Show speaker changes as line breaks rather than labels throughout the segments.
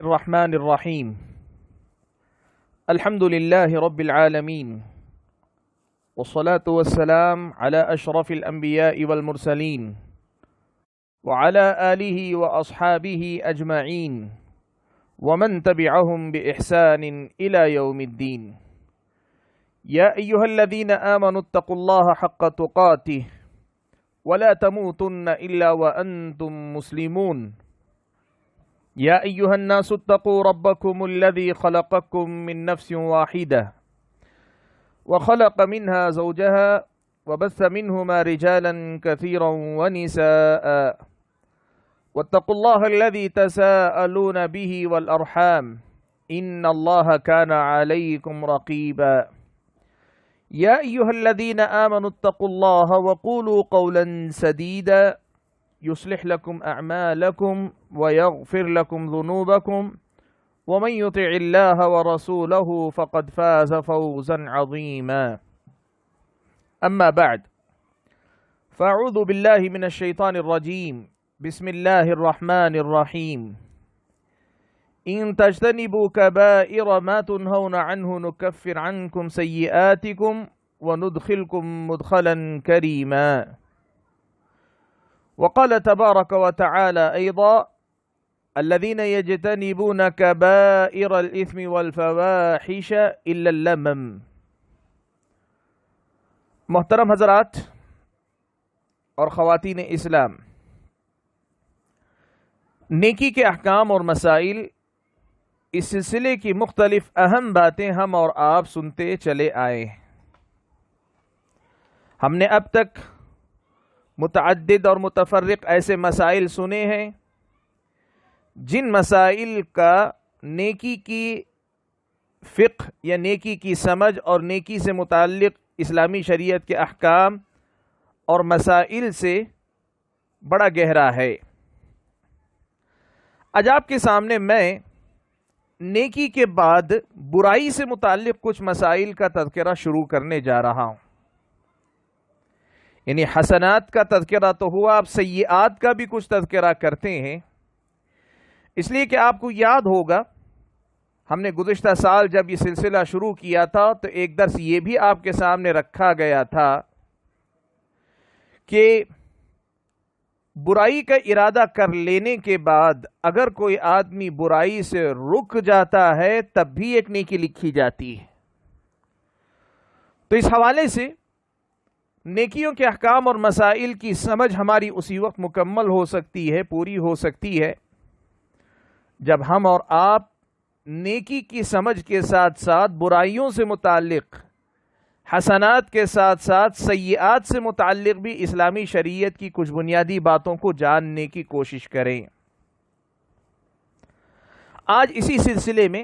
الرحمن الرحیم الحمد للہ رب العالمین والصلاة والسلام على اشرف الانبیاء والمرسلین وعلى آلہ واصحابہ اجمعین ومن تبعهم بإحسان الى یوم الدین یا ایہا الذین آمنوا اتقوا اللہ حق تقاته ولا تموتن الا وانتم مسلمون یا ایہا الناس اتقوا ربکم الذی خلقکم من نفس واحدہ وخلق منها زوجها وبث منهما رجالا كثيرا ونساء واتقوا الله الذي تساءلون به والأرحام إن الله كان عليكم رقيبا يا أيها الذين آمنوا اتقوا الله وقولوا قولا سديدا يصلح لكم أعمالكم ويغفر لكم ذنوبكم ومن يطع الله ورسوله فقد فاز فوزا عظيما أما بعد فأعوذ بالله من الشيطان الرجيم بسم الله الرحمن الرحيم إن تجتنبوا كبائر ما تنهون عنه نكفر عنكم سيئاتكم وندخلكم مدخلا كريما وقال تبارك وتعالى أيضا الذين يجتنبون كبائر الإثم والفواحش إلا اللمم. محترم حضرات اور خواتین اسلام، نیکی کے احکام اور مسائل، اس سلسلے کی مختلف اہم باتیں ہم اور آپ سنتے چلے آئے. ہم نے اب تک متعدد اور متفرق ایسے مسائل سنے ہیں جن مسائل کا نیکی کی فقہ یا نیکی کی سمجھ اور نیکی سے متعلق اسلامی شریعت کے احکام اور مسائل سے بڑا گہرا ہے. آج آپ کے سامنے میں نیکی کے بعد برائی سے متعلق کچھ مسائل کا تذکرہ شروع کرنے جا رہا ہوں. یعنی حسنات کا تذکرہ تو ہوا، اب سیئات کا بھی کچھ تذکرہ کرتے ہیں. اس لیے کہ آپ کو یاد ہوگا ہم نے گزشتہ سال جب یہ سلسلہ شروع کیا تھا تو ایک درس یہ بھی آپ کے سامنے رکھا گیا تھا کہ برائی کا ارادہ کر لینے کے بعد اگر کوئی آدمی برائی سے رک جاتا ہے تب بھی ایک نیکی لکھی جاتی ہے. تو اس حوالے سے نیکیوں کے احکام اور مسائل کی سمجھ ہماری اسی وقت مکمل ہو سکتی ہے، پوری ہو سکتی ہے، جب ہم اور آپ نیکی کی سمجھ کے ساتھ ساتھ برائیوں سے متعلق، حسنات کے ساتھ ساتھ سیئات سے متعلق بھی اسلامی شریعت کی کچھ بنیادی باتوں کو جاننے کی کوشش کریں. آج اسی سلسلے میں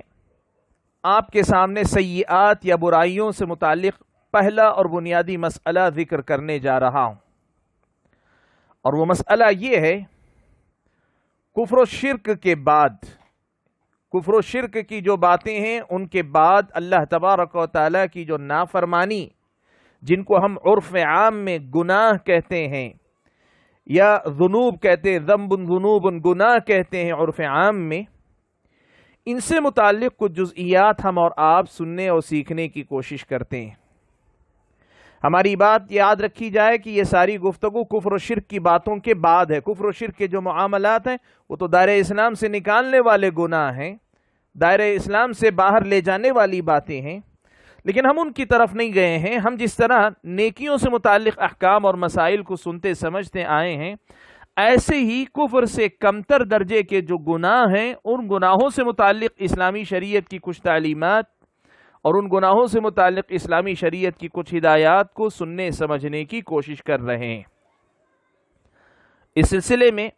آپ کے سامنے سیئات یا برائیوں سے متعلق پہلا اور بنیادی مسئلہ ذکر کرنے جا رہا ہوں، اور وہ مسئلہ یہ ہے کفر و شرک کے بعد، کفر و شرک کی جو باتیں ہیں ان کے بعد اللہ تبارک و تعالیٰ کی جو نافرمانی، جن کو ہم عرف عام میں گناہ کہتے ہیں یا ذنوب کہتے ہیں، ذنب ذنوب گناہ کہتے ہیں عرف عام میں، ان سے متعلق کچھ جزئیات ہم اور آپ سننے اور سیکھنے کی کوشش کرتے ہیں. ہماری بات یاد رکھی جائے کہ یہ ساری گفتگو کفر و شرک کی باتوں کے بعد ہے. کفر و شرک کے جو معاملات ہیں وہ تو دائرہ اسلام سے نکالنے والے گناہ ہیں، دائرہ اسلام سے باہر لے جانے والی باتیں ہیں، لیکن ہم ان کی طرف نہیں گئے ہیں. ہم جس طرح نیکیوں سے متعلق احکام اور مسائل کو سنتے سمجھتے آئے ہیں، ایسے ہی کفر سے کمتر درجے کے جو گناہ ہیں ان گناہوں سے متعلق اسلامی شریعت کی کچھ تعلیمات اور ان گناہوں سے متعلق اسلامی شریعت کی کچھ ہدایات کو سننے سمجھنے کی کوشش کر رہے ہیں. اس سلسلے میں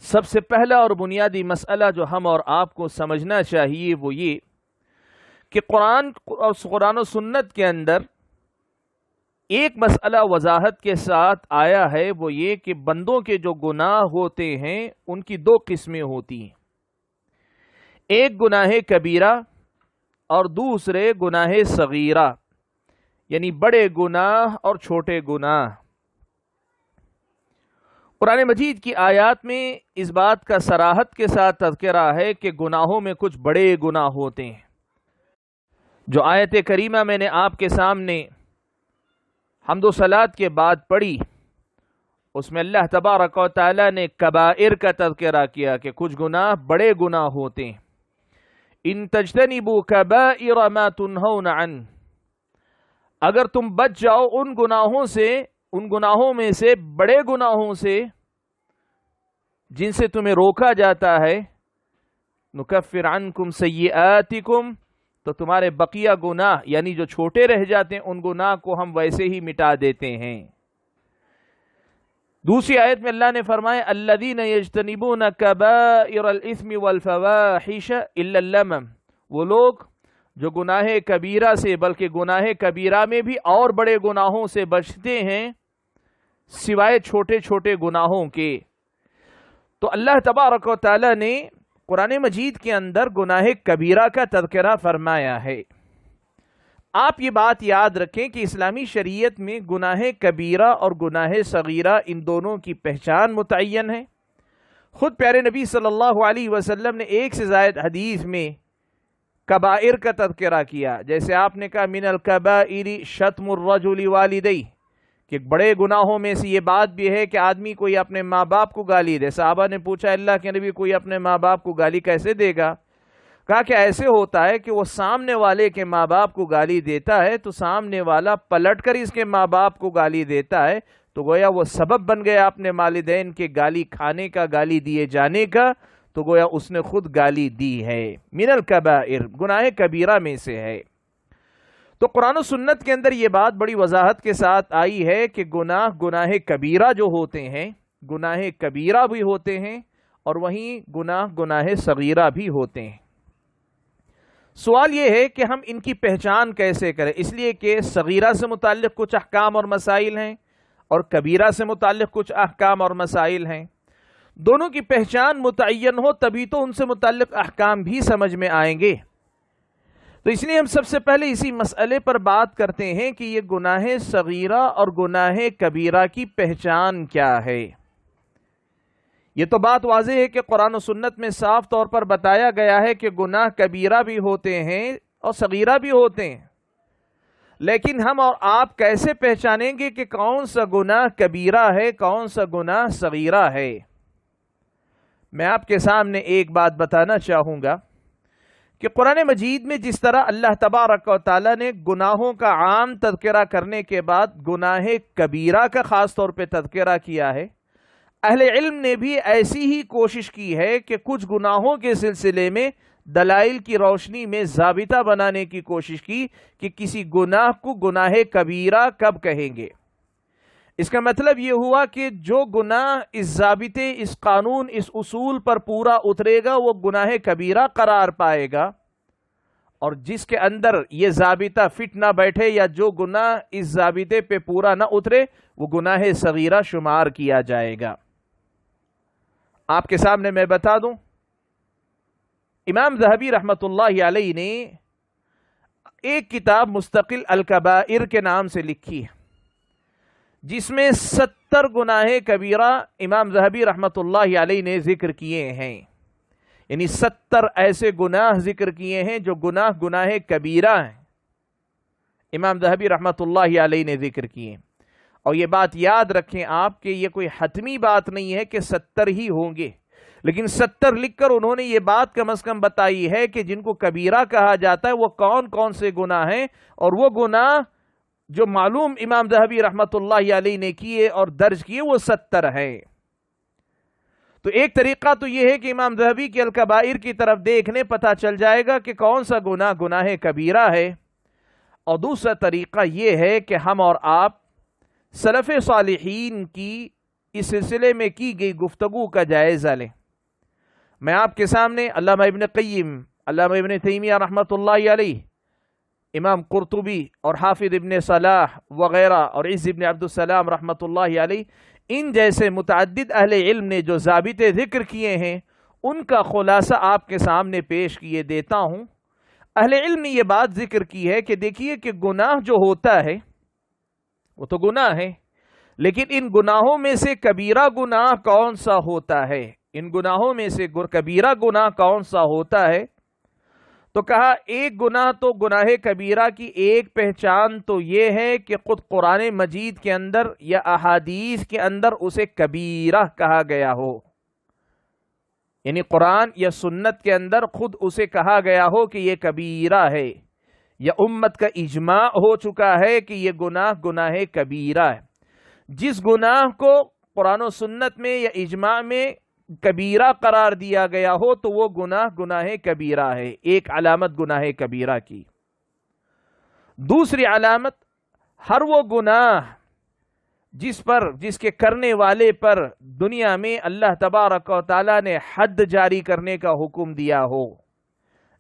سب سے پہلا اور بنیادی مسئلہ جو ہم اور آپ کو سمجھنا چاہیے وہ یہ کہ قرآن و سنت کے اندر ایک مسئلہ وضاحت کے ساتھ آیا ہے، وہ یہ کہ بندوں کے جو گناہ ہوتے ہیں ان کی دو قسمیں ہوتی ہیں. ایک گناہ کبیرہ اور دوسرے گناہ صغیرہ، یعنی بڑے گناہ اور چھوٹے گناہ. قرآن مجید کی آیات میں اس بات کا صراحت کے ساتھ تذکرہ ہے کہ گناہوں میں کچھ بڑے گناہ ہوتے ہیں۔ جو آیت کریمہ میں نے آپ کے سامنے حمد و صلات کے بعد پڑھی، اس میں اللہ تبارک و تعالی نے کبائر کا تذکرہ کیا کہ کچھ گناہ بڑے گناہ ہوتے ہیں۔ ان تجتنبوا کبائر ما تنہون عنہ، اگر تم بچ جاؤ ان گناہوں میں سے بڑے گناہوں سے جن سے تمہیں روکا جاتا ہے، نکفر عنکم سیئاتکم، تو تمہارے بقیہ گناہ یعنی جو چھوٹے رہ جاتے ہیں ان گناہ کو ہم ویسے ہی مٹا دیتے ہیں۔ دوسری آیت میں اللہ نے فرمایا الذین یجتنبون کبائر الاثم والفواحش الا اللمم، وہ لوگ جو گناہ کبیرہ سے بلکہ گناہ کبیرہ میں بھی اور بڑے گناہوں سے بچتے ہیں سوائے چھوٹے چھوٹے گناہوں کے۔ تو اللہ تبارک و تعالی نے قرآن مجید کے اندر گناہ کبیرہ کا تذکرہ فرمایا ہے۔ آپ یہ بات یاد رکھیں کہ اسلامی شریعت میں گناہ کبیرہ اور گناہ صغیرہ ان دونوں کی پہچان متعین ہے۔ خود پیارے نبی صلی اللہ علیہ وسلم نے ایک سے زائد حدیث میں کبائر کا تذکرہ کیا، جیسے آپ نے کہا من الکبائر شتم الرجل والدیہ، کہ بڑے گناہوں میں سے یہ بات بھی ہے کہ آدمی کوئی اپنے ماں باپ کو گالی دے۔ صحابہ نے پوچھا اللہ کے نبی کوئی اپنے ماں باپ کو گالی کیسے دے گا؟ کہا کہ ایسے ہوتا ہے کہ وہ سامنے والے کے ماں باپ کو گالی دیتا ہے تو سامنے والا پلٹ کر اس کے ماں باپ کو گالی دیتا ہے، تو گویا وہ سبب بن گیا اپنے والدین کے گالی کھانے کا، گالی دیے جانے کا، تو گویا اس نے خود گالی دی ہے۔ من الکبائر، گناہ کبیرہ میں سے ہے۔ تو قرآن و سنت کے اندر یہ بات بڑی وضاحت کے ساتھ آئی ہے کہ گناہ کبیرہ جو ہوتے ہیں، گناہ کبیرہ بھی ہوتے ہیں اور وہیں گناہ صغیرہ بھی ہوتے ہیں۔ سوال یہ ہے کہ ہم ان کی پہچان کیسے کریں، اس لیے کہ صغیرہ سے متعلق کچھ احکام اور مسائل ہیں اور کبیرہ سے متعلق کچھ احکام اور مسائل ہیں۔ دونوں کی پہچان متعین ہو تبھی تو ان سے متعلق احکام بھی سمجھ میں آئیں گے۔ تو اس لیے ہم سب سے پہلے اسی مسئلے پر بات کرتے ہیں کہ یہ گناہ صغیرہ اور گناہ کبیرہ کی پہچان کیا ہے۔ یہ تو بات واضح ہے کہ قرآن و سنت میں صاف طور پر بتایا گیا ہے کہ گناہ کبیرہ بھی ہوتے ہیں اور صغیرہ بھی ہوتے ہیں، لیکن ہم اور آپ کیسے پہچانیں گے کہ کون سا گناہ کبیرہ ہے، کون سا گناہ صغیرہ ہے؟ میں آپ کے سامنے ایک بات بتانا چاہوں گا کہ قرآن مجید میں جس طرح اللہ تبارک و تعالیٰ نے گناہوں کا عام تذکرہ کرنے کے بعد گناہ کبیرہ کا خاص طور پہ تذکرہ کیا ہے، اہل علم نے بھی ایسی ہی کوشش کی ہے کہ کچھ گناہوں کے سلسلے میں دلائل کی روشنی میں ضابطہ بنانے کی کوشش کی کہ کسی گناہ کو گناہ کبیرہ کب کہیں گے۔ اس کا مطلب یہ ہوا کہ جو گناہ اس ضابطے، اس قانون، اس اصول پر پورا اترے گا وہ گناہ کبیرہ قرار پائے گا، اور جس کے اندر یہ ضابطہ فٹ نہ بیٹھے یا جو گناہ اس ضابطے پہ پورا نہ اترے وہ گناہ صغیرہ شمار کیا جائے گا۔ آپ کے سامنے میں بتا دوں، امام ذہبی رحمۃ اللہ علیہ نے ایک کتاب مستقل الکبائر کے نام سے لکھی ہے، جس میں 70 گناہ کبیرہ امام ذہبی رحمۃ اللہ علیہ نے ذکر کیے ہیں، یعنی 70 ایسے گناہ ذکر کیے ہیں جو گناہ کبیرہ ہیں، امام ذہبی رحمۃ اللہ علیہ نے ذکر کیے۔ اور یہ بات یاد رکھیں آپ کہ یہ کوئی حتمی بات نہیں ہے کہ 70 ہی ہوں گے، لیکن 70 لکھ کر انہوں نے یہ بات کم از کم بتائی ہے کہ جن کو کبیرہ کہا جاتا ہے وہ کون کون سے گناہ ہیں، اور وہ گناہ جو معلوم امام ذہبی رحمۃ اللہ علیہ نے کیے اور درج کیے وہ 70 ہیں۔ تو ایک طریقہ تو یہ ہے کہ امام ذہبی کے الکبائر کی طرف دیکھنے پتہ چل جائے گا کہ کون سا گناہ کبیرہ ہے، اور دوسرا طریقہ یہ ہے کہ ہم اور آپ سلف صالحین کی اس سلسلے میں کی گئی گفتگو کا جائزہ لیں۔ میں آپ کے سامنے علامہ ابن قیم، علامہ ابن تیمیہ رحمۃ اللہ علیہ، امام قرطبی اور حافظ ابن صلاح وغیرہ اور عز ابن عبدالسلام رحمۃ اللہ علیہ، ان جیسے متعدد اہل علم نے جو ضابطے ذکر کیے ہیں ان کا خلاصہ آپ کے سامنے پیش کیے دیتا ہوں۔ اہل علم نے یہ بات ذکر کی ہے کہ دیکھیے کہ گناہ جو ہوتا ہے وہ تو گناہ ہے، لیکن ان گناہوں میں سے کبیرہ گناہ کون سا ہوتا ہے؟ ان گناہوں میں سے کبیرہ گناہ کون سا ہوتا ہے؟ تو کہا ایک گناہ تو گناہ کبیرہ کی ایک پہچان تو یہ ہے کہ خود قرآن مجید کے اندر یا احادیث کے اندر اسے کبیرہ کہا گیا ہو، یعنی قرآن یا سنت کے اندر خود اسے کہا گیا ہو کہ یہ کبیرہ ہے، یا امت کا اجماع ہو چکا ہے کہ یہ گناہ کبیرہ ہے۔ جس گناہ کو قرآن و سنت میں یا اجماع میں کبیرہ قرار دیا گیا ہو تو وہ گناہ کبیرہ ہے، ایک علامت گناہ کبیرہ کی۔ دوسری علامت، ہر وہ گناہ جس کے کرنے والے پر دنیا میں اللہ تبارک و تعالی نے حد جاری کرنے کا حکم دیا ہو،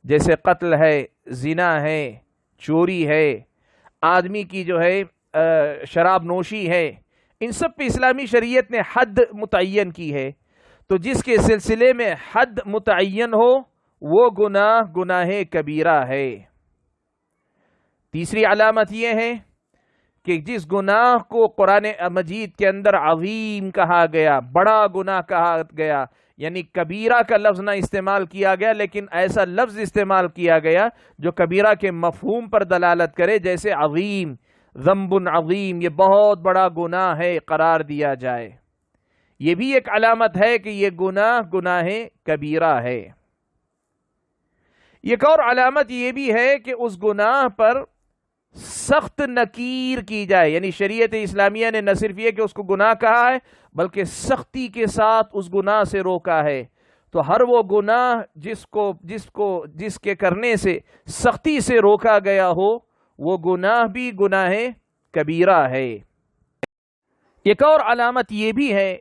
جیسے قتل ہے، زنا ہے، چوری ہے، آدمی کی جو ہے شراب نوشی ہے، ان سب پہ اسلامی شریعت نے حد متعین کی ہے۔ تو جس کے سلسلے میں حد متعین ہو وہ گناہ کبیرہ ہے۔ تیسری علامت یہ ہے کہ جس گناہ کو قرآن مجید کے اندر عظیم کہا گیا، بڑا گناہ کہا گیا، یعنی کبیرہ کا لفظ نہ استعمال کیا گیا لیکن ایسا لفظ استعمال کیا گیا جو کبیرہ کے مفہوم پر دلالت کرے، جیسے عظیم، ذنب عظیم، یہ بہت بڑا گناہ ہے قرار دیا جائے، یہ بھی ایک علامت ہے کہ یہ گناہ کبیرہ ہے۔ ایک اور علامت یہ بھی ہے کہ اس گناہ پر سخت نکیر کی جائے، یعنی شریعت اسلامیہ نے نہ صرف یہ کہ اس کو گناہ کہا ہے بلکہ سختی کے ساتھ اس گناہ سے روکا ہے۔ تو ہر وہ گناہ جس کے کرنے سے سختی سے روکا گیا ہو وہ گناہ بھی گناہ کبیرہ ہے۔ ایک اور علامت یہ بھی ہے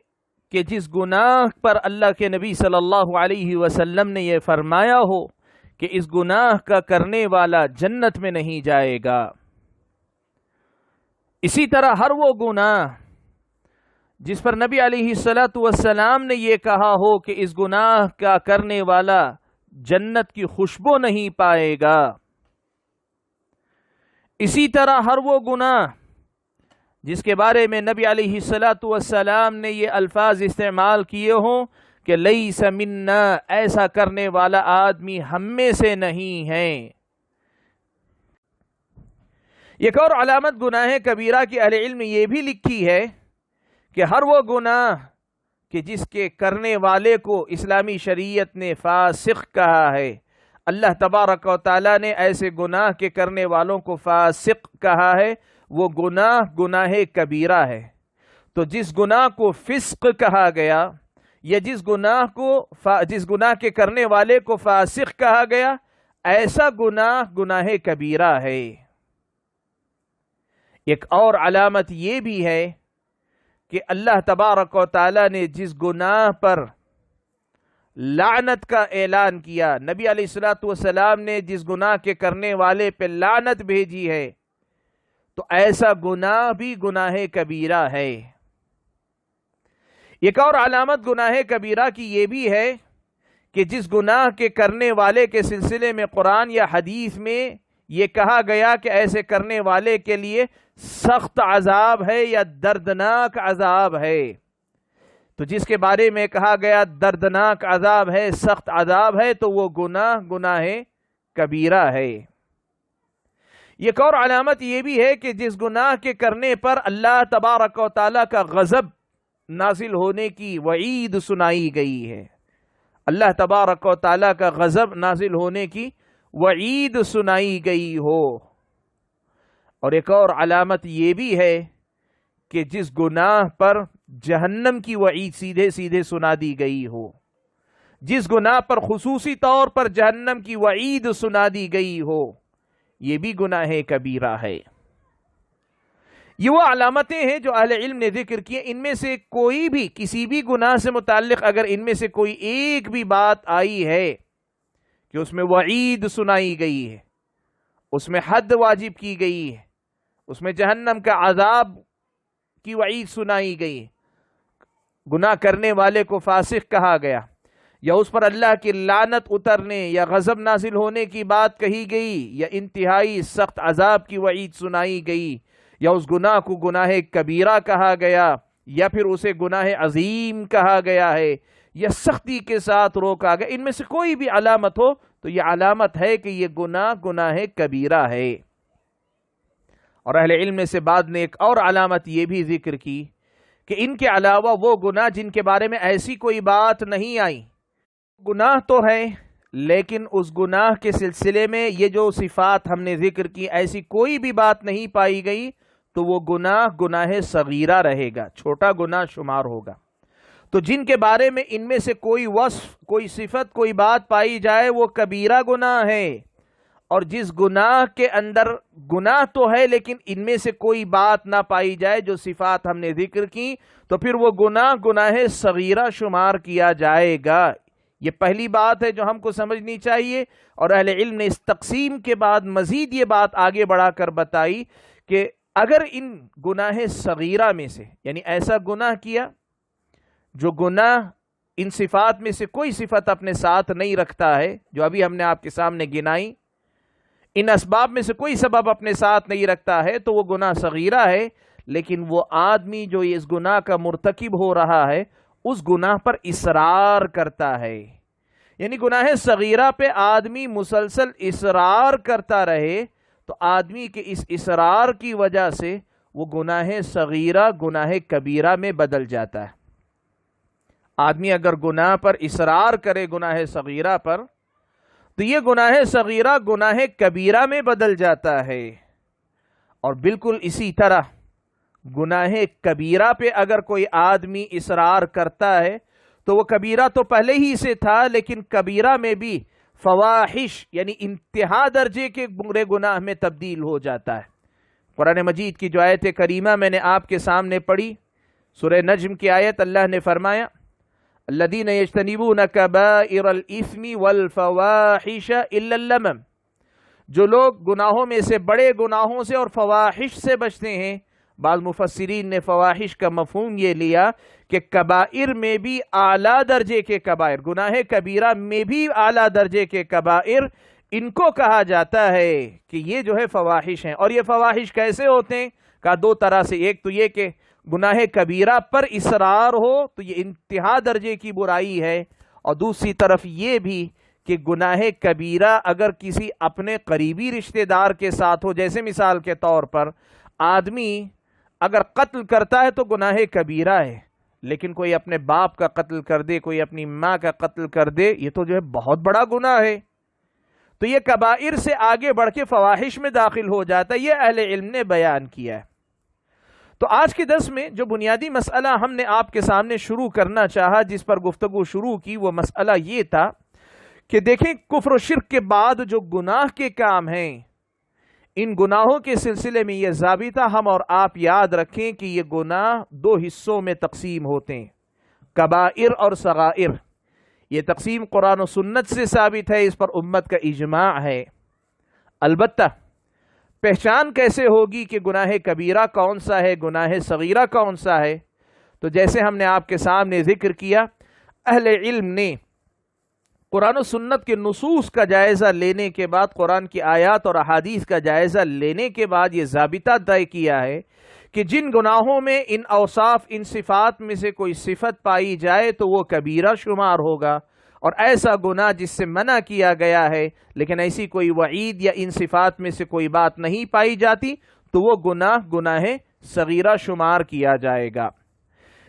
کہ جس گناہ پر اللہ کے نبی صلی اللہ علیہ وسلم نے یہ فرمایا ہو کہ اس گناہ کا کرنے والا جنت میں نہیں جائے گا، اسی طرح ہر وہ گناہ جس پر نبی علیہ الصلاۃ والسلام نے یہ کہا ہو کہ اس گناہ کا کرنے والا جنت کی خوشبو نہیں پائے گا، اسی طرح ہر وہ گناہ جس کے بارے میں نبی علیہ الصلاۃ والسلام نے یہ الفاظ استعمال کیے ہوں کہ لیس منا، ایسا کرنے والا آدمی ہم میں سے نہیں ہے۔ ایک اور علامت گناہ کبیرہ کی اہل علم نے یہ بھی لکھی ہے کہ ہر وہ گناہ کہ جس کے کرنے والے کو اسلامی شریعت نے فاسق کہا ہے، اللہ تبارک و تعالیٰ نے ایسے گناہ کے کرنے والوں کو فاسق کہا ہے، وہ گناہ کبیرہ ہے۔ تو جس گناہ کو فسق کہا گیا یا جس گناہ کے کرنے والے کو فاسق کہا گیا، ایسا گناہ کبیرہ ہے۔ ایک اور علامت یہ بھی ہے کہ اللہ تبارک و تعالی نے جس گناہ پر لعنت کا اعلان کیا، نبی علیہ الصلوۃ والسلام نے جس گناہ کے کرنے والے پہ لعنت بھیجی ہے، تو ایسا گناہ بھی گناہ کبیرہ ہے۔ ایک اور علامت گناہ کبیرہ کی یہ بھی ہے کہ جس گناہ کے کرنے والے کے سلسلے میں قرآن یا حدیث میں یہ کہا گیا کہ ایسے کرنے والے کے لیے سخت عذاب ہے یا دردناک عذاب ہے، تو جس کے بارے میں کہا گیا دردناک عذاب ہے، سخت عذاب ہے، تو وہ گناہ کبیرہ ہے۔ ایک اور علامت یہ بھی ہے کہ جس گناہ کے کرنے پر اللہ تبارک و تعالیٰ کا غضب نازل ہونے کی وعید سنائی گئی ہے، اللہ تبارک و تعالیٰ کا غضب نازل ہونے کی وعید سنائی گئی ہو۔ اور ایک اور علامت یہ بھی ہے کہ جس گناہ پر جہنم کی وعید سیدھے سیدھے سنا دی گئی ہو، جس گناہ پر خصوصی طور پر جہنم کی وعید سنا دی گئی ہو، یہ بھی گناہ کبیرہ ہے۔ یہ وہ علامتیں ہیں جو اہل علم نے ذکر کی، ان میں سے کوئی بھی کسی بھی گناہ سے متعلق اگر ان میں سے کوئی ایک بھی بات آئی ہے کہ اس میں وعید سنائی گئی ہے، اس میں حد واجب کی گئی ہے، اس میں جہنم کا عذاب کی وعید سنائی گئی، گناہ کرنے والے کو فاسق کہا گیا، یا اس پر اللہ کی لعنت اترنے یا غضب نازل ہونے کی بات کہی گئی، یا انتہائی سخت عذاب کی وعید سنائی گئی، یا اس گناہ کو گناہ کبیرہ کہا گیا یا پھر اسے گناہ عظیم کہا گیا ہے یا سختی کے ساتھ روکا گیا، ان میں سے کوئی بھی علامت ہو تو یہ علامت ہے کہ یہ گناہ کبیرہ ہے۔ اور اہل علم نے سے بعد نے ایک اور علامت یہ بھی ذکر کی کہ ان کے علاوہ وہ گناہ جن کے بارے میں ایسی کوئی بات نہیں آئی، گناہ تو ہے لیکن اس گناہ کے سلسلے میں یہ جو صفات ہم نے ذکر کی ایسی کوئی بھی بات نہیں پائی گئی تو وہ گناہ صغیرہ رہے گا، چھوٹا گناہ شمار ہوگا۔ تو جن کے بارے میں ان میں سے کوئی وصف، کوئی صفت، کوئی بات پائی جائے وہ کبیرہ گناہ ہے، اور جس گناہ کے اندر گناہ تو ہے لیکن ان میں سے کوئی بات نہ پائی جائے جو صفات ہم نے ذکر کی تو پھر وہ گناہ صغیرہ شمار کیا جائے گا۔ یہ پہلی بات ہے جو ہم کو سمجھنی چاہیے، اور اہل علم نے اس تقسیم کے بعد مزید یہ بات آگے بڑھا کر بتائی کہ اگر ان گناہ صغیرہ میں سے، یعنی ایسا گناہ کیا جو گناہ ان صفات میں سے کوئی صفت اپنے ساتھ نہیں رکھتا ہے، جو ابھی ہم نے آپ کے سامنے گنائی، ان اسباب میں سے کوئی سبب اپنے ساتھ نہیں رکھتا ہے تو وہ گناہ صغیرہ ہے، لیکن وہ آدمی جو اس گناہ کا مرتکب ہو رہا ہے اس گناہ پر اصرار کرتا ہے، یعنی گناہ صغیرہ پہ آدمی مسلسل اصرار کرتا رہے تو آدمی کے اس اصرار کی وجہ سے وہ گناہ صغیرہ گناہ کبیرہ میں بدل جاتا ہے۔ آدمی اگر گناہ پر اصرار کرے گناہ صغیرہ پر تو یہ گناہ صغیرہ گناہ کبیرہ میں بدل جاتا ہے، اور بالکل اسی طرح گناہ کبیرہ پہ اگر کوئی آدمی اصرار کرتا ہے تو وہ کبیرہ تو پہلے ہی سے تھا لیکن کبیرہ میں بھی فواحش یعنی انتہا درجے کے برے گناہ میں تبدیل ہو جاتا ہے۔ قرآن مجید کی جو آیت کریمہ میں نے آپ کے سامنے پڑھی، سورہ نجم کی آیت، اللہ نے فرمایا الذین یجتنبون کبائر الاثم والفواحش الا اللمم، جو لوگ گناہوں میں سے بڑے گناہوں سے اور فواحش سے بچتے ہیں۔ بعض مفسرین نے فواحش کا مفہوم یہ لیا کہ کبائر میں بھی اعلیٰ درجے کے کبائر، گناہ کبیرہ میں بھی اعلیٰ درجے کے کبائر، ان کو کہا جاتا ہے کہ یہ جو ہے فواحش ہیں۔ اور یہ فواحش کیسے ہوتے ہیں؟ کہا دو طرح سے، ایک تو یہ کہ گناہ کبیرہ پر اصرار ہو تو یہ انتہا درجے کی برائی ہے، اور دوسری طرف یہ بھی کہ گناہ کبیرہ اگر کسی اپنے قریبی رشتہ دار کے ساتھ ہو، جیسے مثال کے طور پر آدمی اگر قتل کرتا ہے تو گناہ کبیرہ ہے، لیکن کوئی اپنے باپ کا قتل کر دے، کوئی اپنی ماں کا قتل کر دے، یہ تو جو ہے بہت بڑا گناہ ہے، تو یہ کبائر سے آگے بڑھ کے فواحش میں داخل ہو جاتا ہے۔ یہ اہل علم نے بیان کیا ہے۔ تو آج کے درس میں جو بنیادی مسئلہ ہم نے آپ کے سامنے شروع کرنا چاہا، جس پر گفتگو شروع کی، وہ مسئلہ یہ تھا کہ دیکھیں کفر و شرک کے بعد جو گناہ کے کام ہیں، ان گناہوں کے سلسلے میں یہ ضابطہ ہم اور آپ یاد رکھیں کہ یہ گناہ دو حصوں میں تقسیم ہوتے ہیں، کبائر اور صغائر۔ یہ تقسیم قرآن و سنت سے ثابت ہے، اس پر امت کا اجماع ہے۔ البتہ پہچان کیسے ہوگی کہ گناہ کبیرہ کون سا ہے، گناہ صغیرہ کون سا ہے؟ تو جیسے ہم نے آپ کے سامنے ذکر کیا، اہل علم نے قرآن و سنت کے نصوص کا جائزہ لینے کے بعد، قرآن کی آیات اور احادیث کا جائزہ لینے کے بعد یہ ضابطہ طے کیا ہے کہ جن گناہوں میں ان اوصاف، ان صفات میں سے کوئی صفت پائی جائے تو وہ کبیرہ شمار ہوگا، اور ایسا گناہ جس سے منع کیا گیا ہے لیکن ایسی کوئی وعید یا ان صفات میں سے کوئی بات نہیں پائی جاتی تو وہ گناہ صغیرہ شمار کیا جائے گا۔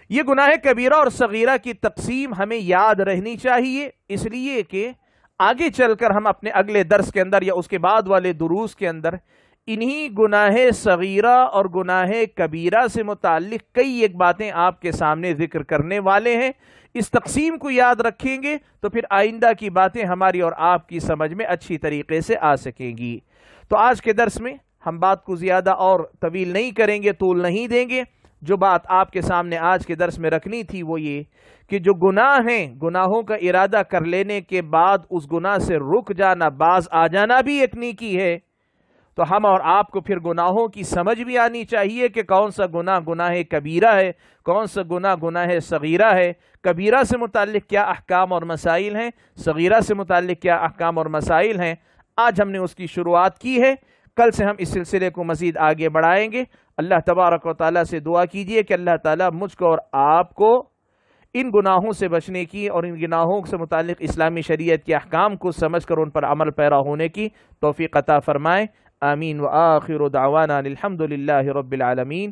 یہ گناہ کبیرہ اور صغیرہ کی تقسیم ہمیں یاد رہنی چاہیے، اس لیے کہ آگے چل کر ہم اپنے اگلے درس کے اندر یا اس کے بعد والے دروس کے اندر انہی گناہ صغیرہ اور گناہ کبیرہ سے متعلق کئی ایک باتیں آپ کے سامنے ذکر کرنے والے ہیں۔ اس تقسیم کو یاد رکھیں گے تو پھر آئندہ کی باتیں ہماری اور آپ کی سمجھ میں اچھی طریقے سے آ سکیں گی۔ تو آج کے درس میں ہم بات کو زیادہ اور طویل نہیں کریں گے، طول نہیں دیں گے۔ جو بات آپ کے سامنے آج کے درس میں رکھنی تھی وہ یہ کہ جو گناہ ہیں، گناہوں کا ارادہ کر لینے کے بعد اس گناہ سے رک جانا، باز آ جانا بھی ایک نیکی ہے۔ تو ہم اور آپ کو پھر گناہوں کی سمجھ بھی آنی چاہیے کہ کون سا گناہ کبیرہ ہے، کون سا گناہ صغیرہ ہے، کبیرہ سے متعلق کیا احکام اور مسائل ہیں، صغیرہ سے متعلق کیا احکام اور مسائل ہیں۔ آج ہم نے اس کی شروعات کی ہے، کل سے ہم اس سلسلے کو مزید آگے بڑھائیں گے۔ اللہ تبارک و تعالیٰ سے دعا کیجئے کہ اللہ تعالیٰ مجھ کو اور آپ کو ان گناہوں سے بچنے کی اور ان گناہوں سے متعلق اسلامی شریعت کے احکام کو سمجھ کر ان پر عمل پیرا ہونے کی توفیق عطا فرمائے. آمین. وآخر دعوانا الحمد للہ رب العالمین.